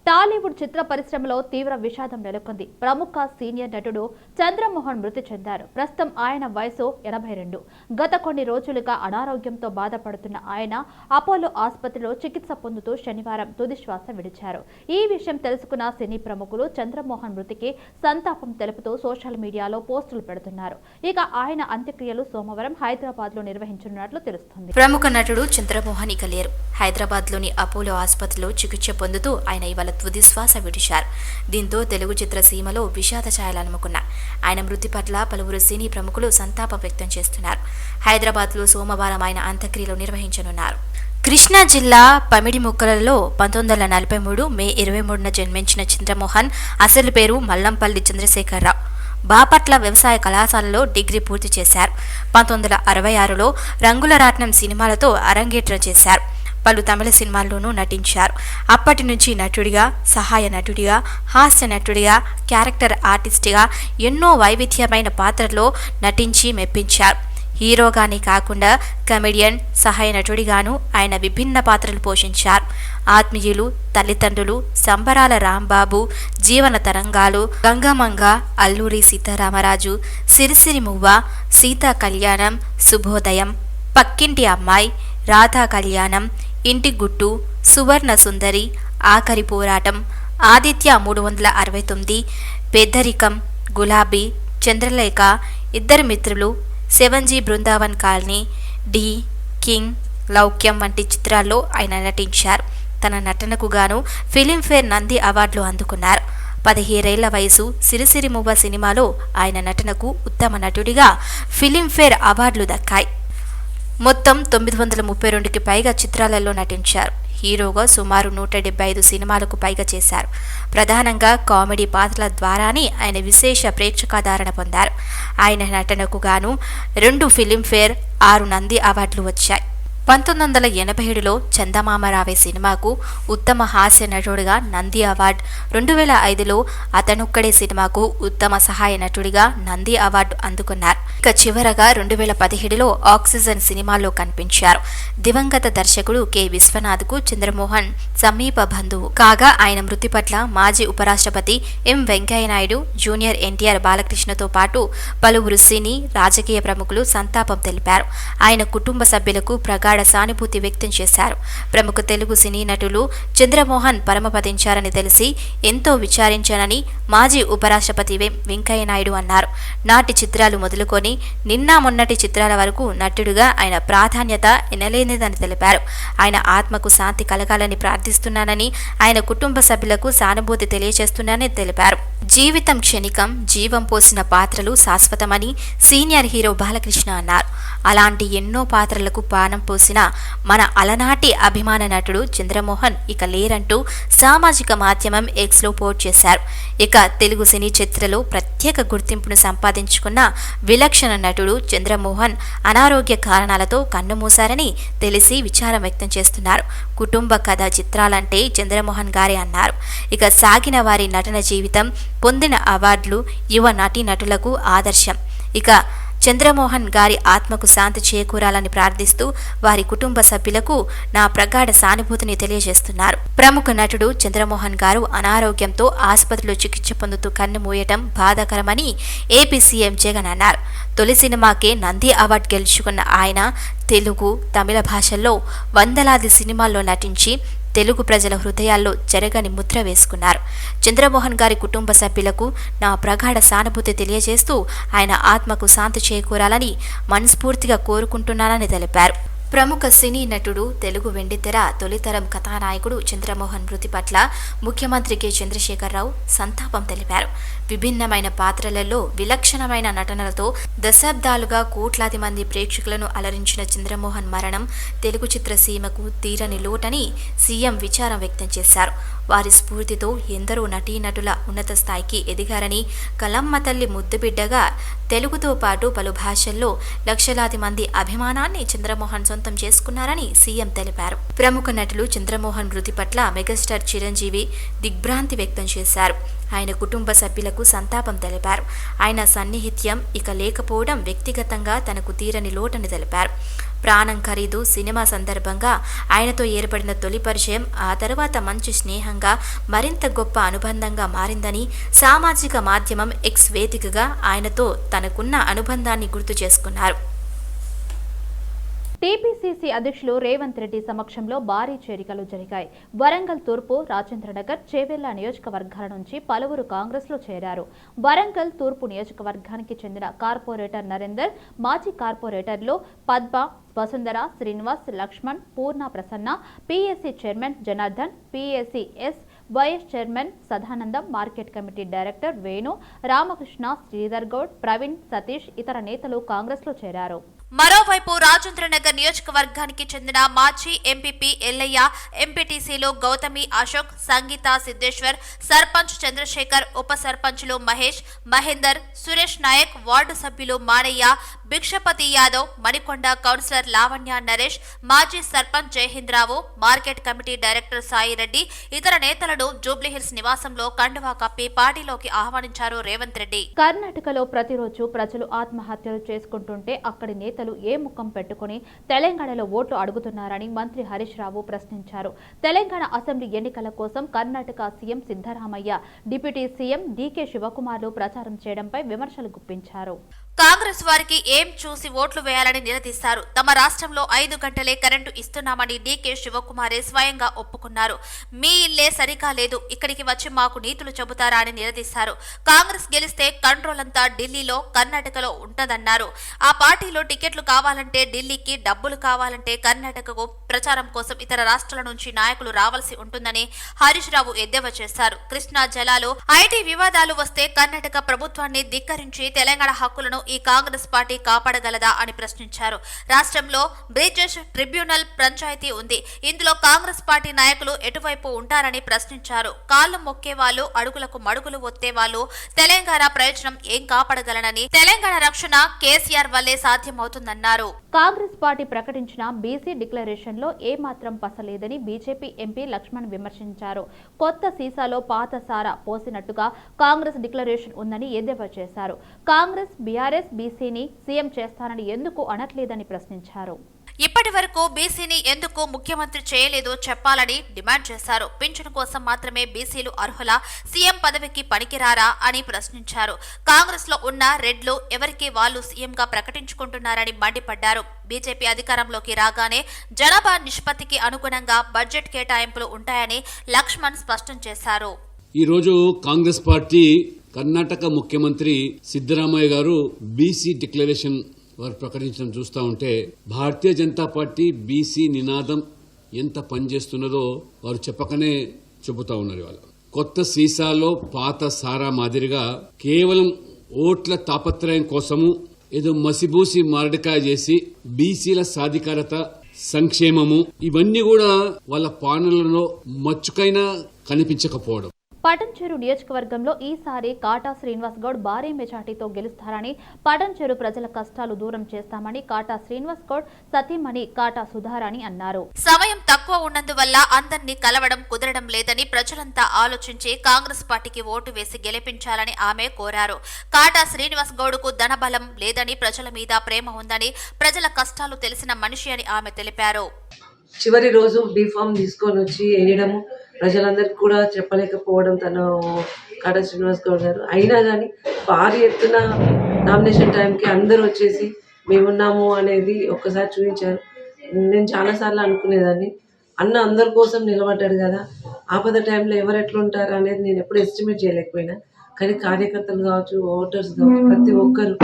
టాలీవుడ్ చిత్ర పరిశ్రమలో తీవ్ర విషాదం నెలకొంది. ప్రముఖ సీనియర్ నటుడు చంద్రమోహన్ మృతి చెందారు. ప్రస్తుతం ఆయన వయసు 82. గత కొన్ని రోజులుగా అనారోగ్యంతో బాధపడుతున్న ఆయన అపోలో ఆసుపత్రిలో చికిత్స పొందుతూ శనివారం తుది శ్వాస విడిచారు. ఈ విషయం తెలుసుకున్న సినీ ప్రముఖులు చంద్రమోహన్ మృతికి సంతాపం తెలుపుతూ సోషల్ మీడియాలో పోస్టులు పెడుతున్నారు. ఇక ఆయన అంత్యక్రియలు సోమవారం హైదరాబాద్ లో నిర్వహించనున్నట్లు తెలుస్తుంది. ప్రముఖ నటుడు చంద్రమోహన్ ఇక లేరు. హైదరాబాద్ లోని అపోలో ఆసుపత్రిలో చికిత్స పొందుతూ ఆయన ఇవాళ తుది శ్వాస విడిచారు. దీంతో తెలుగు చిత్రసీమలో విషాద ఛాయలు అలుముకున్నారు. ఆయన మృతి పట్ల పలువురు సినీ ప్రముఖులు సంతాపం వ్యక్తం చేస్తున్నారు. హైదరాబాద్లో సోమవారం ఆయన అంత్యక్రియలు నిర్వహించనున్నారు. కృష్ణా జిల్లా పమిడిముక్కలలో 1943 మే 23న జన్మించిన చంద్రమోహన్ అసలు పేరు మల్లంపల్లి చంద్రశేఖరరావు. బాపట్ల వ్యవసాయ కళాశాలలో డిగ్రీ పూర్తి చేశారు. 1966లో రంగుల రాట్నం సినిమాలతో అరంగేట్రం చేశారు. పలు తమిళ సినిమాల్లోనూ నటించారు. అప్పటి నుంచి నటుడిగా, సహాయ నటుడిగా, హాస్య నటుడిగా, క్యారెక్టర్ ఆర్టిస్ట్గా ఎన్నో వైవిధ్యమైన పాత్రల్లో నటించి మెప్పించారు. హీరోగానే కాకుండా కమెడియన్, సహాయ నటుడిగాను ఆయన విభిన్న పాత్రలు పోషించారు. ఆత్మీయులు, తల్లిదండ్రులు, సంబరాల రాంబాబు, జీవన తరంగాలు, గంగమంగ, అల్లూరి సీతారామరాజు, సిరిసిరి మువ్వ, సీతా కళ్యాణం, శుభోదయం, పక్కింటి అమ్మాయి, రాధా కళ్యాణం, ఇంటి గుట్టు, సువర్ణ సుందరి, ఆఖరి పోరాటం, ఆదిత్య 369, పెద్దరికం, గులాబీ, Chandralekha, Iddaru Mitrulu, 7G Brindavan colony, Dhee, King, Loukyam వంటి చిత్రాల్లో ఆయన నటించారు. తన నటనకు గాను ఫిలింఫేర్ నంది అవార్డులు అందుకున్నారు. 17 ఏళ్ల వయసు సిరిసిరి మువ్వ సినిమాలో ఆయన నటనకు ఉత్తమ నటుడిగా ఫిలింఫేర్ అవార్డులు దక్కాయి. మొత్తం 932కి పైగా చిత్రాలలో నటించారు. హీరోగా సుమారు 175 సినిమాలకు పైగా చేశారు. ప్రధానంగా కామెడీ పాత్రల ద్వారానే ఆయన విశేష ప్రేక్షకాదరణ పొందారు. ఆయన నటనకు గాను 2 ఫిలింఫేర్, 6 నంది అవార్డులు వచ్చాయి. 1987లో చందమామరావే సినిమాకు ఉత్తమ హాస్య నటుడిగా నంది అవార్డు, 2005లో అతనొక్కడే సినిమాకు ఉత్తమ సహాయ నటుడిగా నంది అవార్డు అందుకున్నారు. ఇక చివరగా 2017లో ఆక్సిజన్ సినిమాలో కనిపించారు. దివంగత దర్శకుడు కె. విశ్వనాథ్కు చంద్రమోహన్ సమీప బంధువు కాగా ఆయన మృతి పట్ల మాజీ ఉపరాష్ట్రపతి ఎం. వెంకయ్యనాయుడు, జూనియర్ ఎన్టీఆర్ బాలకృష్ణతో పాటు పలువురు సినీ, రాజకీయ ప్రముఖులు సంతాపం తెలిపారు. ఆయన కుటుంబ సభ్యులకు ప్రగాఢ సానుభూతి వ్యక్తం చేశారు. ప్రముఖ తెలుగు సినీ నటులు చంద్రమోహన్ పరమపదించారని తెలిసి ఎంతో విచారించానని మాజీ ఉపరాష్ట్రపతి వెంకయ్యనాయుడు అన్నారు. నాటి చిత్రాలు మొదలుకొని నిన్న మొన్నటి చిత్రాల వరకు నటుడుగా ఆయన ప్రాధాన్యత ఎనలేనిదని తెలిపారు. ఆయన ఆత్మకు శాంతి కలగాలని ప్రార్థిస్తున్నానని, ఆయన కుటుంబ సభ్యులకు సానుభూతి తెలియజేస్తున్నానని తెలిపారు. జీవితం క్షణికం, జీవం పోసిన పాత్రలు శాశ్వతమని సీనియర్ హీరో బాలకృష్ణ అన్నారు. అలాంటి ఎన్నో పాత్రలకు ప్రాణం పోసిన మన అలనాటి అభిమాన నటుడు చంద్రమోహన్ ఇక లేరంటూ సామాజిక మాధ్యమం ఎక్స్లో పోస్ట్ చేశారు. ఇక తెలుగు సినీ చరిత్రలో ప్రత్యేక గుర్తింపును సంపాదించుకున్న విలక్షణ నటుడు చంద్రమోహన్ అనారోగ్య కారణాలతో కన్నుమూశారని తెలిసి విచారం వ్యక్తం చేస్తున్నారు. కుటుంబ కథ చిత్రాలంటే చంద్రమోహన్ గారే అన్నారు. ఇక సాగిన వారి నటన జీవితం, పొందిన అవార్డులు యువ నటీనటులకు ఆదర్శం. ఇక చంద్రమోహన్ గారి ఆత్మకు శాంతి చేకూరాలని ప్రార్థిస్తూ వారి కుటుంబ సభ్యులకు నా ప్రగాఢ సానుభూతిని తెలియజేస్తున్నారు. ప్రముఖ నటుడు చంద్రమోహన్ గారు అనారోగ్యంతో ఆసుపత్రిలో చికిత్స పొందుతూ కన్ను మూయటం బాధాకరమని ఏపీ సీఎం జగన్ అన్నారు. తొలి సినిమాకే నంది అవార్డు గెలుచుకున్న ఆయన తెలుగు, తమిళ భాషల్లో వందలాది సినిమాల్లో నటించి తెలుగు ప్రజల హృదయాల్లో చెరగని ముద్ర వేసుకున్నారు. చంద్రమోహన్ గారి కుటుంబ సభ్యులకు నా ప్రగాఢ సానుభూతి తెలియజేస్తూ ఆయన ఆత్మకు శాంతి చేకూరాలని మనస్ఫూర్తిగా కోరుకుంటున్నానని తెలిపారు. ప్రముఖ సినీ నటుడు, తెలుగు వెండితెర తొలితరం కథానాయకుడు చంద్రమోహన్ మృతి పట్ల ముఖ్యమంత్రి కె. చంద్రశేఖరరావు సంతాపం తెలిపారు. విభిన్నమైన పాత్రలలో విలక్షణమైన నటనలతో దశాబ్దాలుగా కోట్లాది మంది ప్రేక్షకులను అలరించిన చంద్రమోహన్ మరణం తెలుగు చిత్రసీమకు తీరని లోటని సీఎం విచారం వ్యక్తం చేశారు. వారి స్ఫూర్తితో ఎందరో నటీనటుల ఉన్నత స్థాయికి ఎదిగారని, కలమ్మ తల్లి ముద్దుబిడ్డగా తెలుగుతో పాటు పలు భాషల్లో లక్షలాది మంది అభిమానాన్ని చంద్రమోహన్ సొంతం చేసుకున్నారని సీఎం తెలిపారు. ప్రముఖ నటులు చంద్రమోహన్ మృతి పట్ల మెగాస్టార్ చిరంజీవి దిగ్భ్రాంతి వ్యక్తం చేశారు. ఆయన కుటుంబ సభ్యులకు సంతాపం తెలిపారు. ఆయన సన్నిహిత్యం ఇక లేకపోవడం వ్యక్తిగతంగా తనకు తీరని లోటని తెలిపారు. ప్రాణం ఖరీదు సినిమా సందర్భంగా ఆయనతో ఏర్పడిన తొలి పరిచయం ఆ తర్వాత మంచి స్నేహంగా మరింత గొప్ప అనుబంధంగా మారిందని సామాజిక మాధ్యమం ఎక్స్ వేదికగా ఆయనతో తనకున్న అనుబంధాన్ని గుర్తు చేసుకున్నారు. టీపీసీసీ అధ్యక్షులు రేవంత్ రెడ్డి సమక్షంలో భారీ చేరికలు జరిగాయి. వరంగల్ తూర్పు, రాజేంద్రనగర్, చేవెళ్ల నియోజకవర్గాల నుంచి పలువురు కాంగ్రెస్లో చేరారు. వరంగల్ తూర్పు నియోజకవర్గానికి చెందిన కార్పొరేటర్ నరేందర్, మాజీ కార్పొరేటర్లు Padma, Vasundhara, Srinivas, Laxman, Purna Prasanna, PSC chairman Janardhan, PSCS vice chairman Sadanandam, market committee director Venu, Ramakrishna, Sridhar Goud, Praveen, Satish ఇతర నేతలు కాంగ్రెస్లో చేరారు. మరోవైపు రాజేంద్రనగర్ నియోజకవర్గానికి చెందిన మాజీ ఎంపీపీ ఎల్లయ్య, ఎంపీటీసీలో గౌతమి అశోక్, సంగీత సిద్ధేశ్వర్, సర్పంచ్ చంద్రశేఖర్, ఉప సర్పంచ్లు మహేష్, మహేందర్, సురేష్ నాయక్, వార్డు సభ్యులు మానయ్య, భిక్షపతి యాదవ్, మణికొండ కౌన్సిలర్ లావణ్య నరేష్, మాజీ sarpanch Jayahindrao, market committee director Saireddy ఇతర నేతలను జూబ్లీహిల్స్ నివాసంలో కండువా కప్పి పార్టీలోకి ఆహ్వానించారు రేవంత్ రెడ్డి. కర్ణాటకలో ప్రతిరోజు ప్రజలు ఆత్మహత్యలు చేసుకుంటుంటే అక్కడి నేతలు ఏ ముఖం పెట్టుకుని తెలంగాణలో ఓట్లు అడుగుతున్నారని మంత్రి హరీష్ రావు ప్రశ్నించారు. తెలంగాణ అసెంబ్లీ ఎన్నికల కోసం Karnataka CM Siddaramaiah, deputy CM DK శివకుమార్లు ప్రచారం చేయడంపై విమర్శలు గుప్పించారు. కాంగ్రెస్ వారికి ఏం చూసి ఓట్లు వేయాలని నిలదీశారు. తమ రాష్ట్రంలో 5 గంటలే కరెంటు ఇస్తున్నామని డీకే శివకుమారే స్వయంగా ఒప్పుకున్నారు. మీ ఇల్లే సరిగా లేదు, ఇక్కడికి వచ్చి మాకు నీతులు చెబుతారా అని నిలదీశారు. కాంగ్రెస్ గెలిస్తే కంట్రోల్ అంతా ఢిల్లీలో, కర్ణాటకలో ఉంటదన్నారు. ఆ పార్టీలో టికెట్లు కావాలంటే ఢిల్లీకి, డబ్బులు కావాలంటే కర్ణాటకకు ప్రచారం కోసం ఇతర రాష్ట్రాల నుంచి నాయకులు రావాల్సి ఉంటుందని హరీష్ రావు ఎద్దేవా చేశారు. కృష్ణా జలాలు, ఐటీ వివాదాలు వస్తే కర్ణాటక ప్రభుత్వాన్ని ధిక్కరించి తెలంగాణ హక్కులను ఈ కాంగ్రెస్ పార్టీ కాపాడగలదా అని ప్రశ్నించారు. రాష్ట్రంలో బ్రిజేష్ ట్రిబ్యునల్ పంచాయతీ ఉంది. ఇందులో కాంగ్రెస్ పార్టీ నాయకులు ఎటువైపు ఉంటారని ప్రశ్నించారు. కాళ్లు మొక్కేవాళ్లు, అడుగులకు మడుగులు ఒత్తేవాళ్లు తెలంగాణ ప్రయోజనం ఏం కాపాడగలనని, తెలంగాణ రక్షణ కేసీఆర్ వల్లే సాధ్యమవుతుందన్నారు. కాంగ్రెస్ పార్టీ ప్రకటించిన బీసీ డిక్లరేషన్ లో ఏమాత్రం పసలేదని బీజేపీ ఎంపీ లక్ష్మణ్ విమర్శించారు. కొత్త సీసాలో పాత సారా పోసినట్టుగా కాంగ్రెస్ డిక్లరేషన్ ఉందని ఎద్దేవా చేశారు. కాంగ్రెస్ బీఆర్ఎస్ బీసీని సీఎం చేస్తానని ఎందుకు అనట్లేదని ప్రశ్నించారు. ఇప్పటి వరకు బీసీని ఎందుకు ముఖ్యమంత్రి చేయలేదో చెప్పాలని డిమాండ్ చేశారు. పింఛను కోసం మాత్రమే బీసీలు అర్హులా, సీఎం పదవికి పనికిరారా అని ప్రశ్నించారు. కాంగ్రెస్ లో ఉన్న రెడ్లు ఎవరికి వాళ్ళు సీఎంగా ప్రకటించుకుంటున్నారని మండిపడ్డారు. బీజేపీ అధికారంలోకి రాగానే జనాభా నిష్పత్తికి అనుగుణంగా బడ్జెట్ కేటాయింపులు ఉంటాయని లక్ష్మణ్ స్పష్టం చేశారు. ఈ రోజు కాంగ్రెస్ పార్టీ కర్ణాటక ముఖ్యమంత్రి సిద్ధరామయ్య గారు బీసీ డిక్లరేషన్ వారు ప్రకటించడం చూస్తూ ఉంటే భారతీయ జనతా పార్టీ బీసీ నినాదం ఎంత పనిచేస్తున్నదో వారు చెప్పకనే చెబుతా ఉన్నారు. వాళ్ళు కొత్త సీసాలో పాత సారా మాదిరిగా కేవలం ఓట్ల తాపత్రయం కోసము ఏదో మసిబూసి మారడికాయ చేసి బీసీల సాధికారత, సంక్షేమము ఇవన్నీ కూడా వాళ్ళ పాలనలో మచ్చుకైనా కనిపించకపోవడం. పటంచెరు నియోజకవర్గంలో ఈసారి కాటా శ్రీనివాస్ గౌడ్ భారీ మెజార్టీతో గెలుస్తారని, పటంచెరు ప్రజల కష్టాలు దూరం చేస్తామని కాటా శ్రీనివాస్ గౌడ్ సతీమణి కాటా సుధారాణి అన్నారు. సమయం తక్కువ ఉన్నందువల్ల అందరినీ కలవడం కుదరడం లేదని ప్రజలంతా ఆలోచించి కాంగ్రెస్ పార్టీకి ఓటు వేసి గెలిపించాలని ఆమె కోరారు. కాటా శ్రీనివాస్ గౌడ్కు ధనబలం లేదని, ప్రజల మీద ప్రేమ ఉందని, ప్రజల కష్టాలు తెలిసిన మనిషి అని ఆమె తెలిపారు. చివరి రోజు బీఫామ్ తీసుకొని వచ్చి వేయడము ప్రజలందరికీ కూడా చెప్పలేకపోవడం తను కాటా శ్రీనివాస్ గౌడ్ గారు. అయినా కానీ భారీ ఎత్తున నామినేషన్ టైంకి అందరూ వచ్చేసి మేమున్నాము అనేది ఒక్కసారి చూపించారు. నేను చాలాసార్లు అనుకునేదాన్ని, అన్న అందరి కోసం నిలబడ్డాడు కదా, ఆపద టైంలో ఎవరు ఎట్లుంటారు అనేది నేను ఎప్పుడు ఎస్టిమేట్ చేయలేకపోయినా, కానీ కార్యకర్తలు కావచ్చు, ఓటర్స్ కావచ్చు, ప్రతి ఒక్కరు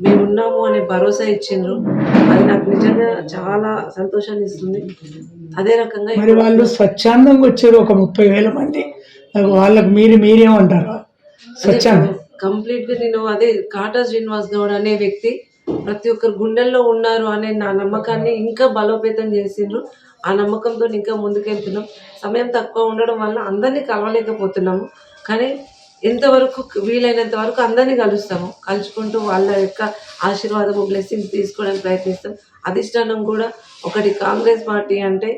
మేమున్నాము అనే భరోసా ఇచ్చిండ్రు. అది నాకు నిజంగా చాలా సంతోషాన్ని ఇస్తుంది. అదే రకంగా మరి వాళ్ళు స్వచ్ఛందంగా వచ్చారు ఒక 30,000 మంది. వాళ్ళకి మీరేమంటారు? స్వచ్ఛందం కంప్లీట్ గా నేను అదే కాటా శ్రీనివాస్ గౌడ్ అనే వ్యక్తి ప్రతి ఒక్కరు గుండెల్లో ఉన్నారు అనే నా నమ్మకాన్ని ఇంకా బలోపేతం చేసిండ్రు. ఆ నమ్మకంతో ఇంకా ముందుకెళ్తున్నాం. సమయం తక్కువ ఉండడం వల్ల అందరినీ కలవలేకపోతున్నాము, కానీ ఎంతవరకు వీలైనంత వరకు అందరినీ కలుస్తాము. కలుసుకుంటూ వాళ్ళ యొక్క ఆశీర్వాదము, బ్లెస్సింగ్స్ తీసుకోవడానికి ప్రయత్నిస్తాం. అధిష్టానం కూడా ఒకటి, కాంగ్రెస్ పార్టీ అంటే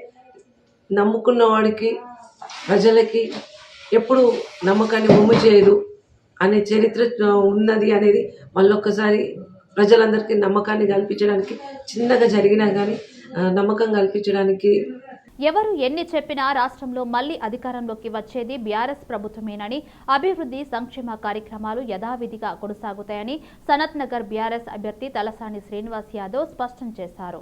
నమ్ముకున్న వాడికి, ప్రజలకి ఎప్పుడు నమ్మకాన్ని ఒమ్ము చేయదు అనే చరిత్ర ఉన్నది అనేది మళ్ళొక్కసారి ప్రజలందరికీ నమ్మకాన్ని కల్పించడానికి, చిన్నగా జరిగినా కానీ నమ్మకం కల్పించడానికి. ఎవరు ఎన్ని చెప్పినా రాష్ట్రంలో మళ్లీ అధికారంలోకి వచ్చేది బీఆర్ఎస్ ప్రభుత్వమేనని, అభివృద్ధి సంక్షేమ కార్యక్రమాలు యథావిధిగా కొనసాగుతాయని సనత్ నగర్ బీఆర్ఎస్ అభ్యర్థి తలసాని శ్రీనివాస్ యాదవ్ స్పష్టం చేశారు.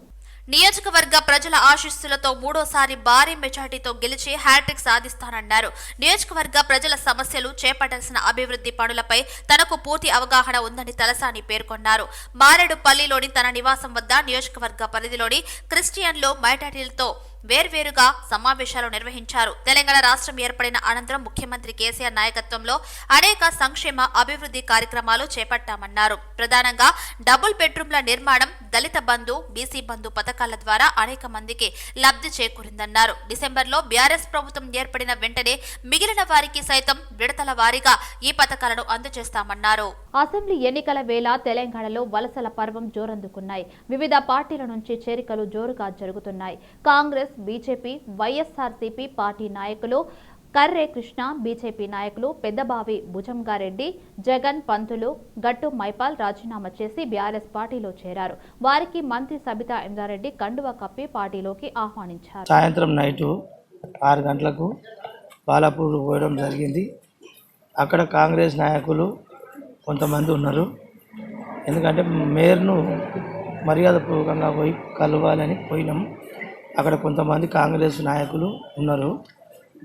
నియోజకవర్గ ప్రజల ఆశీస్సులతో మూడోసారి భారీ మెజార్టీతో గెలిచి హ్యాట్రిక్ సాధిస్తానన్నారు. నియోజకవర్గ ప్రజల సమస్యలు, చేపట్టాల్సిన అభివృద్ధి పనులపై తనకు పూర్తి అవగాహన ఉందని తలసాని పేర్కొన్నారు. మారేడుపల్లిలోని తన నివాసం వద్ద నియోజకవర్గ పరిధిలోని క్రిస్టియన్లు, మైనారిటీలతో వేర్వేరుగా సమావేశాలు నిర్వహించారు. తెలంగాణ రాష్ట్రం ఏర్పడిన అనంతరం ముఖ్యమంత్రి కేసీఆర్ నాయకత్వంలో అనేక సంక్షేమ అభివృద్ధి కార్యక్రమాలు చేపట్టామన్నారు. ప్రధానంగా డబుల్ బెడ్రూమ్ల నిర్మాణం, దళిత బంధు, బీసీ బంధు పథకాల ద్వారా అనేక మందికి లబ్ధి చేకూరిందన్నారు. డిసెంబర్లో బీఆర్ఎస్ ప్రభుత్వం ఏర్పడిన వెంటనే మిగిలిన వారికి సైతం విడతల వారీగా ఈ పథకాలను అందజేస్తామన్నారు. అసెంబ్లీ ఎన్నికల వేళ తెలంగాణలో వలసల పర్వం జోరందుకున్నాయి. వివిధ పార్టీల నుంచి చేరికలు జోరుగా జరుగుతున్నాయి. కాంగ్రెస్, బీజేపీ, వైఎస్ఆర్సీపీ పార్టీ నాయకులు కర్రే కృష్ణ, బీజేపీ నాయకులు పెద్దబావి భుజంగారెడ్డి, జగన్, పంతులు, గట్టు మైపాల్ రాజీనామా చేసి బీఆర్ఎస్ పార్టీలో చేరారు. వారికి మంత్రి సబితా ఇంద్రారెడ్డి కండువా కప్పి పార్టీలోకి ఆహ్వానించారు. సాయంత్రం నైటు 6 గంటలకు బాలాపూర్ పోయడం జరిగింది. అక్కడ కాంగ్రెస్ నాయకులు కొంతమంది ఉన్నారు. ఎందుకంటే మేయర్ను మర్యాదపూర్వకంగా పోయి కలవాలని పోయినాం. అక్కడ కొంతమంది కాంగ్రెస్ నాయకులు ఉన్నారు.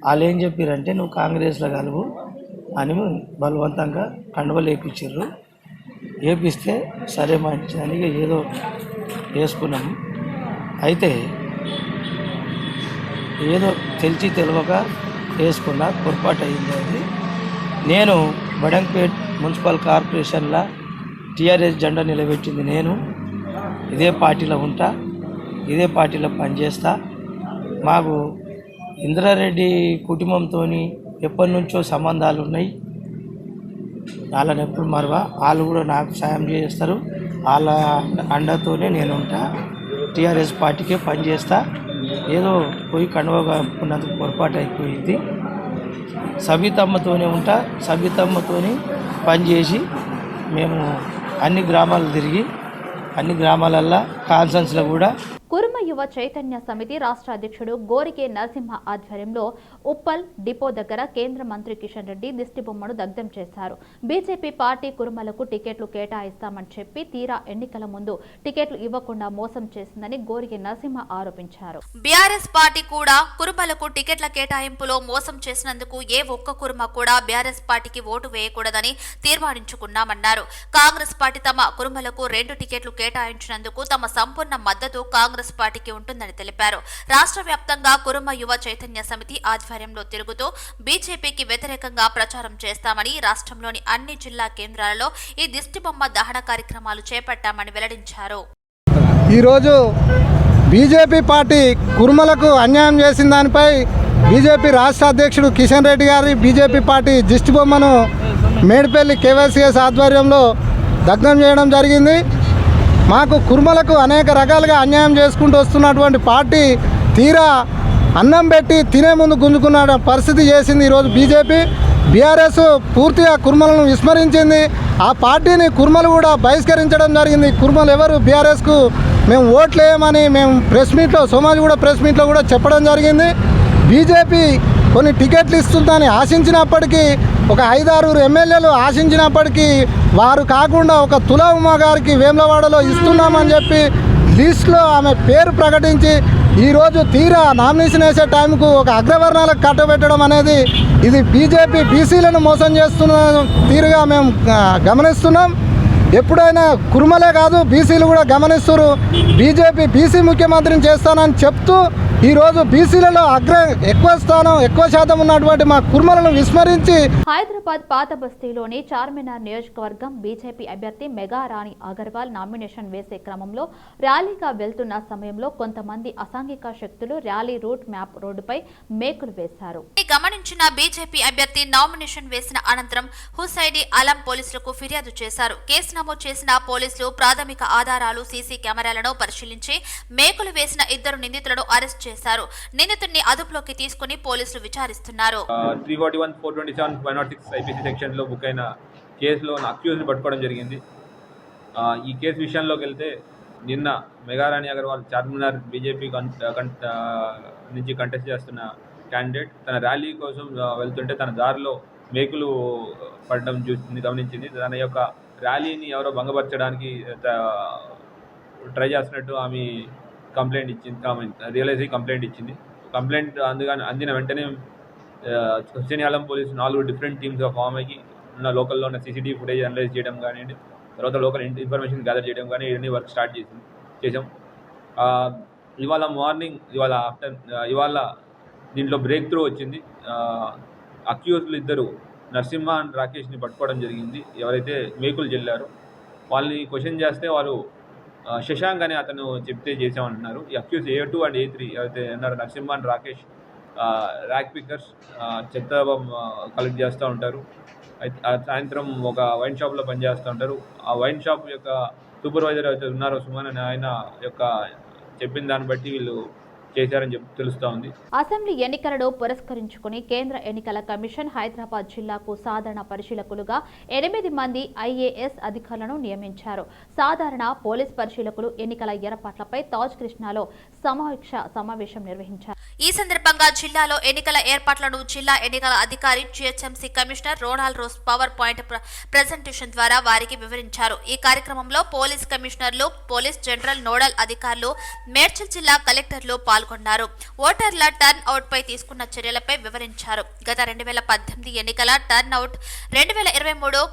వాళ్ళు ఏం చెప్పారంటే, నువ్వు కాంగ్రెస్లో కలువు అని బలవంతంగా కండువలు వేయించారు. వేపిస్తే సరే మంచిదని ఏదో వేసుకున్నాము. అయితే ఏదో తెలిసి తెలియక వేసుకున్నా, పొరపాటు అయింది. అది నేను బడంగ్పేట్ మున్సిపల్ కార్పొరేషన్లో టీఆర్ఎస్ జెండా నిలబెట్టింది నేను. ఇదే పార్టీలో ఉంటా, ఇదే పార్టీలో పనిచేస్తా. మాకు ఇంద్రారెడ్డి కుటుంబంతో ఎప్పటి నుంచో సంబంధాలు ఉన్నాయి. వాళ్ళని ఎప్పుడు మరవా, వాళ్ళు కూడా నాకు సాయం చేస్తారు. వాళ్ళ అండతోనే నేను ఉంటా, టీఆర్ఎస్ పార్టీకే పనిచేస్తా. ఏదో పోయి కండువగా ఉన్నందుకు పొరపాటు అయిపోయింది. సబితమ్మతోనే ఉంటా, సబితమ్మతోని పనిచేసి మేము అన్ని గ్రామాలు తిరిగి, అన్ని గ్రామాలల్లో కాన్ఫరెన్స్లో కూడా. కురుమ యువ చైతన్య సమితి రాష్ట్ర అధ్యక్షుడు గోరికే నరసింహ ఆధ్వర్యంలో ఉప్పల్ డిపో దగ్గర కేంద్ర మంత్రి కిషన్ రెడ్డి దిష్టిబొమ్మను దగ్ధం చేశారు. బీజేపీ పార్టీ కురుమలకు టికెట్లు కేటాయిస్తామని చెప్పి తీరా ఎన్నికల ముందు టికెట్లు ఇవ్వకుండా మోసం చేసిందని గోరికే నరసింహ ఆరోపించారు. బీఆర్ఎస్ పార్టీ కూడా కురుమలకు టికెట్ల కేటాయింపులో మోసం చేసినందుకు ఏ ఒక్క కురుమ కూడా బీఆర్ఎస్ పార్టీకి ఓటు వేయకూడదని తీర్మానించుకున్నామన్నారు. కాంగ్రెస్ పార్టీ తమ కురుమలకు 2 టికెట్లు కేటాయించినందుకు తమ సంపూర్ణ మద్దతు కాంగ్రెస్ పార్టీకి ఉంటుందని తెలిపారు. రాష్ట్ర వ్యాప్తంగా కురుమ యువ చైతన్య సమితి ఆధ్వర్యంలో తిరుగుతూ బీజేపీకి వ్యతిరేకంగా ప్రచారం చేస్తామని, రాష్ట్రంలోని అన్ని జిల్లా కేంద్రాలలో ఈ దిష్టిబొమ్మ దహన కార్యక్రమాలు చేపట్టామని వెల్లడించారు. ఈరోజు బీజేపీ పార్టీ కురుమలకు అన్యాయం చేసిన దానిపై బీజేపీ రాష్ట్ర అధ్యక్షుడు కిషన్ రెడ్డి గారి బీజేపీ పార్టీ దిష్టిబొమ్మను మేడిపల్లి కేవైసీఎస్ ఆధ్వర్యంలో దగ్ధం చేయడం జరిగింది. మాకు కుర్మలకు అనేక రకాలుగా అన్యాయం చేసుకుంటూ వస్తున్నటువంటి పార్టీ తీరా అన్నం పెట్టి తినే ముందు గుంజుకున్న పరిస్థితి చేసింది ఈరోజు బీజేపీ. బీఆర్ఎస్ పూర్తిగా కుర్మలను విస్మరించింది. ఆ పార్టీని కుర్మలు కూడా బహిష్కరించడం జరిగింది. కుర్మలు ఎవరు బీఆర్ఎస్కు మేము ఓట్లేయమని మేము ప్రెస్ మీట్లో, సోమాజిగూడ ప్రెస్ మీట్లో కూడా చెప్పడం జరిగింది. బీజేపీ కొన్ని టికెట్లు ఇస్తుందని ఆశించినప్పటికీ, ఒక 5-6 ఎమ్మెల్యేలు ఆశించినప్పటికీ వారు కాకుండా ఒక తులా ఉమా గారికి వేములవాడలో ఇస్తున్నామని చెప్పి లిస్టులో ఆమె పేరు ప్రకటించి ఈరోజు తీరా నామినేషన్ వేసే టైంకు ఒక అగ్రవర్ణాలకు కట్టబెట్టడం అనేది ఇది బీజేపీ బీసీలను మోసం చేస్తున్న తీరుగా మేము గమనిస్తున్నాం. ఎప్పుడైనా కుర్మలే కాదు బీసీలు కూడా గమనిస్తారు. బీజేపీ బీసీ ముఖ్యమంత్రిని చేస్తానని చెప్తూ ఈరోజు బీసీలలో ఎక్కువ స్థానం, ఎక్కువ శాతం ఉన్నటువంటి మా కుర్మలను విస్మరించి హైదరాబాద్ పాత బస్తీలోని చార్మినార్ నియోజకవర్గం బీజేపీ అభ్యర్థి మెగా రాణి అగర్వాల్ నామినేషన్ వేసే క్రమంలో ర్యాలీగా వెళ్తున్న సమయంలో కొంతమంది అసాంఘిక శక్తులు ర్యాలీ రూట్ మ్యాప్ రోడ్డుపై మేకులు వేశారు. గమనించిన బీజేపీ అభ్యర్థి నామినేషన్ వేసిన అనంతరం హుసైడి అలం పోలీసులకు ఫిర్యాదు చేశారు. కేసు నమోదు చేసిన పోలీసులు ప్రాథమిక ఆధారాలు, సీసీ కెమెరాలను పరిశీలించి మేకులు వేసిన 2 నిందితులను అరెస్ట్ చేశారు. నిందితుడిని అదుపులోకి తీసుకుని పోలీసులు విచారిస్తున్నారు. 341, 427, 106 ఐపీసీ సెక్షన్ లో బుక్ అయిన కేసులో అక్యూజ్ ని పట్టుకోవడం జరిగింది. ఈ కేసు విషయంలోకి వెళ్తే నిన్న మెగారాణి అగర్వాల్ చార్మినార్ బీజేపీ నుంచి కంటెస్ట్ చేస్తున్న క్యాండిడేట్ తన ర్యాలీ కోసం వెళ్తుంటే తన దారిలో మేకులు పడడం గమనించింది. తన యొక్క ర్యాలీని ఎవరో భంగపరచడానికి ట్రై చేస్తున్నట్టు ఆమె కంప్లైంట్ ఇచ్చింది. కంప్లైంట్ అందిన వెంటనే హుస్సేన్యాలం పోలీసు 4 డిఫరెంట్ టీమ్స్ ఫామ్ అయ్యి ఉన్న లోకల్లో ఉన్న సీసీటీవీ ఫుటేజ్ అనలైజ్ చేయడం కానివ్వండి, తర్వాత లోకల్ ఇన్ఫర్మేషన్ గ్యాదర్ చేయడం కానీ ఇవన్నీ వర్క్ స్టార్ట్ చేసాం. ఇవాళ దీంట్లో బ్రేక్ త్రూ వచ్చింది. అక్యూజ్లు ఇద్దరు నరసింహ అండ్ రాకేష్ని పట్టుకోవడం జరిగింది. ఎవరైతే మేకులు చెల్లారో వాళ్ళని క్వశ్చన్ చేస్తే వాళ్ళు శశాంక్ అని అతను చెప్తే చేసామంటున్నారు. ఈ అక్యూజ్ A2 అండ్ A3 ఎవరైతే అన్నారో Narasimha and Rakesh rag pickers చెత్త కలెక్ట్ చేస్తూ ఉంటారు. సాయంత్రం ఒక వైన్ షాప్లో పనిచేస్తూ ఉంటారు. ఆ వైన్ షాప్ యొక్క సూపర్వైజర్ అయితే ఉన్నారో సుమన్ అని ఆయన యొక్క చెప్పిన దాన్ని బట్టి వీళ్ళు చేశారని తెలుస్తా ఉంది. అసెంబ్లీ ఎన్నికలను పురస్కరించుకుని కేంద్ర ఎన్నికల కమిషన్ హైదరాబాద్ జిల్లాకు సాధారణ పరిశీలకులుగా 8 మంది IAS అధికారులను నియమించారు. సాధారణ పోలీస్ పరిశీలకులు ఎన్నికల ఏర్పాట్లపై తాజ్ కృష్ణాలో సమావేశం నిర్వహించారు. ఈ సందర్భంగా జిల్లాలో ఎన్నికల ఏర్పాట్లను జిల్లా ఎన్నికల అధికారి GHMC commissioner Ronald Ross PowerPoint presentation ద్వారా వారికి వివరించారు. ఈ కార్యక్రమంలో పోలీస్ కమిషనర్లు, పోలీస్ జనరల్ నోడల్ అధికారులు, మేడ్చల్ జిల్లా కలెక్టర్లు పాల్గొన్నారు. ఓటర్ల టర్న్ అవుట్ పై తీసుకున్న చర్యలపై వివరించారు. గత 2018 ఎన్నికల టర్న్ అవుట్, 2023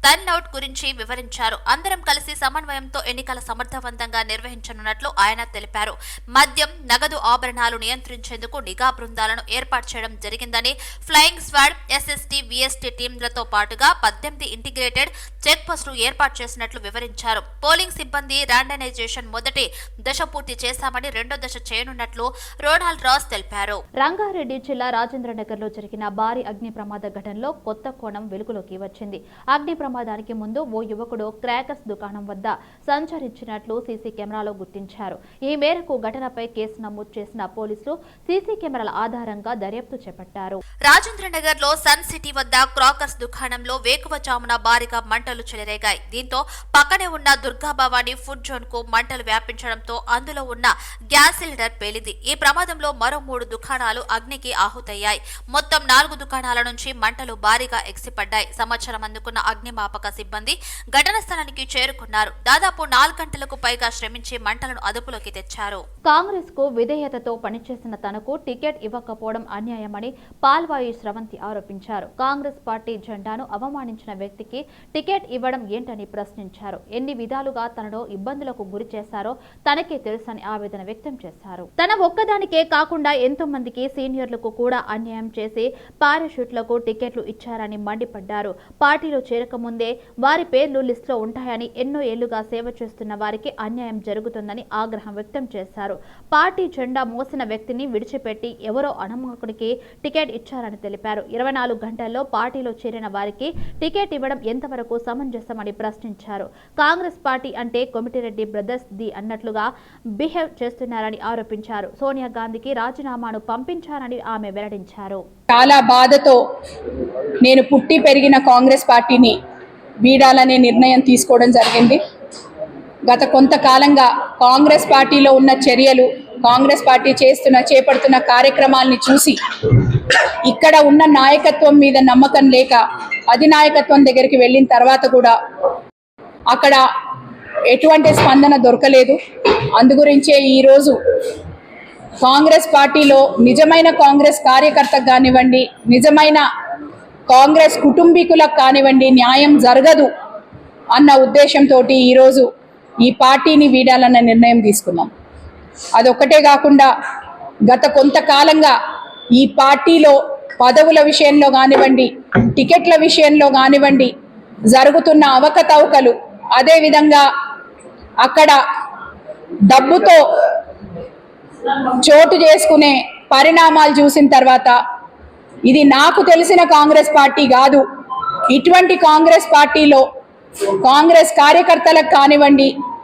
టర్న్ అవుట్ గురించి వివరించారు. అందరం కలిసి సమన్వయంతో ఎన్నికల సమర్థవంతంగా నిర్వహించనున్నట్లు ఆయన తెలిపారు. మద్యం, నగదు ఆభరణాలు నియంత్రించేందుకు నిఘా బృందాలను ఏర్పాటు చేయడం జరిగిందని, ఫ్లయింగ్ స్క్వాడ్, SST, VST టీంలతో పాటుగా 18 ఇంటిగ్రేటెడ్ చెక్ పోస్టులు ఏర్పాటు చేసినట్లు వివరించారు. పోలింగ్ సిబ్బంది ర్యాండమైజేషన్ మొదటి దశ పూర్తి చేశామని, రెండో దశ చేయనున్నట్లు రోనాల్డ్ రాస్ తెలిపారు. రంగారెడ్డి జిల్లా రాజేంద్రనగర్ లో జరిగిన భారీ అగ్ని ప్రమాద ఘటనలో కొత్త కోణం వెలుగులోకి వచ్చింది. అగ్ని ప్రమాదానికి ముందు ఓ యువకుడు క్రాకర్స్ దుకాణం వద్ద సంచరించినట్లు సీసీ కెమెరాలో గుర్తించారు. ఈ మేరకు ఘటనపై కేసు నమోదు చేసిన పోలీసులు సీసీ కెమెరాల ఆధారంగా దర్యాప్తు చేపట్టారు. రాజేంద్రనగర్ లో సన్ సిటీ వద్ద క్రాకర్స్ దుకాణంలో వేకువజామున భారీగా మంటలు చెలరేగాయి. దీంతో పక్కనే ఉన్న దుర్గాభవాని ఫుడ్ జోన్ కు మంటలు వ్యాపించడంతో అందులో ఉన్న గ్యాస్ సిలిండర్ పేలింది. ఈ ప్రమాదంలో మరో 3 దుకాణాలు అగ్నికి ఆహుతయ్యాయి. మొత్తం 4 దుకాణాల నుంచి మంటలు భారీగా ఎగిసిపడ్డాయి. సమాచారం అందుకున్న అగ్నిమాపక సిబ్బంది ఘటనా స్థలానికి చేరుకున్నారు. దాదాపు 4 గంటలకు పైగా శ్రమించి మంటలను అదుపులోకి తెచ్చారు. కాంగ్రెస్ కు విధేయతతో పనిచేసిన తనకు టికెట్ ఇవ్వకపోవడం అన్యాయమని పాల్వాయి స్రవంతి ఆరోపించారు. కాంగ్రెస్ పార్టీ జెండాను అవమానించిన వ్యక్తికి టికెట్ ఇవ్వడం ఏంటని ప్రశ్నించారు. ఎన్ని విధాలుగా తనను ఇబ్బందులకు గురి చేశారో తనకే తెలుసని ఆవేదన వ్యక్తం చేశారు. తన ఒక్కదానికే కాకుండా ఎంతో మందికి సీనియర్లకు కూడా అన్యాయం చేసి పారాషూట్లకు టికెట్లు ఇచ్చారని మండిపడ్డారు. పార్టీలో చేరకముందే వారి పేర్లు లిస్టులో ఉంటాయని, ఎన్నో ఏళ్లుగా సేవ చేస్తున్న వారికి అన్యాయం జరుగుతుందని ఆగ్రహం వ్యక్తం చేశారు. పార్టీ జెండా మోసిన వ్యక్తిని విడిచిపెట్టి ఎవరో అనామకుడికి టికెట్ ఇచ్చారని తెలిపారు. 24 గంటల్లో పార్టీలో చేరిన వారికి టికెట్ ఇవ్వడం ఎంతవరకు సమంజసమని ప్రశ్నించారు. కాంగ్రెస్ పార్టీ అంటే కోమటిరెడ్డి బ్రదర్స్ ది అన్నట్లుగా బిహేవ్ చేస్తున్నారని ఆరోపించారు. సోనియా గాంధీకి రాజీనామాను పంపించారని ఆమె వెల్లడించారు. చాలా బాధతో నేను పుట్టి పెరిగిన కాంగ్రెస్ పార్టీని వీడాలనే నిర్ణయం తీసుకోవడం జరిగింది. గత కొంతకాలంగా కాంగ్రెస్ పార్టీలో ఉన్న చర్యలు, కాంగ్రెస్ పార్టీ చేపడుతున్న కార్యక్రమాలని చూసి ఇక్కడ ఉన్న నాయకత్వం మీద నమ్మకం లేక అధినాయకత్వం దగ్గరికి వెళ్ళిన తర్వాత కూడా అక్కడ ఎటువంటి స్పందన దొరకలేదు. అందుగురించే ఈరోజు కాంగ్రెస్ పార్టీలో నిజమైన కాంగ్రెస్ కార్యకర్తకు కానివ్వండి, నిజమైన కాంగ్రెస్ కుటుంబీకులకు కానివ్వండి న్యాయం జరగదు అన్న ఉద్దేశంతో ఈరోజు ఈ పార్టీని వీడాలన్న నిర్ణయం తీసుకున్నాం. అదొక్కటే కాకుండా గత కొంతకాలంగా ఈ పార్టీలో పదవుల విషయంలో కానివ్వండి, టికెట్ల విషయంలో కానివ్వండి జరుగుతున్న అవకతవకలు, అదేవిధంగా అక్కడ డబ్బుతో చోటు చేసుకునే పరిణామాలు చూసిన తర్వాత ఇది నాకు తెలిసిన కాంగ్రెస్ పార్టీ కాదు. ఇటువంటి కాంగ్రెస్ పార్టీలో కాంగ్రెస్ కార్యకర్తలకు కానివ్వండి,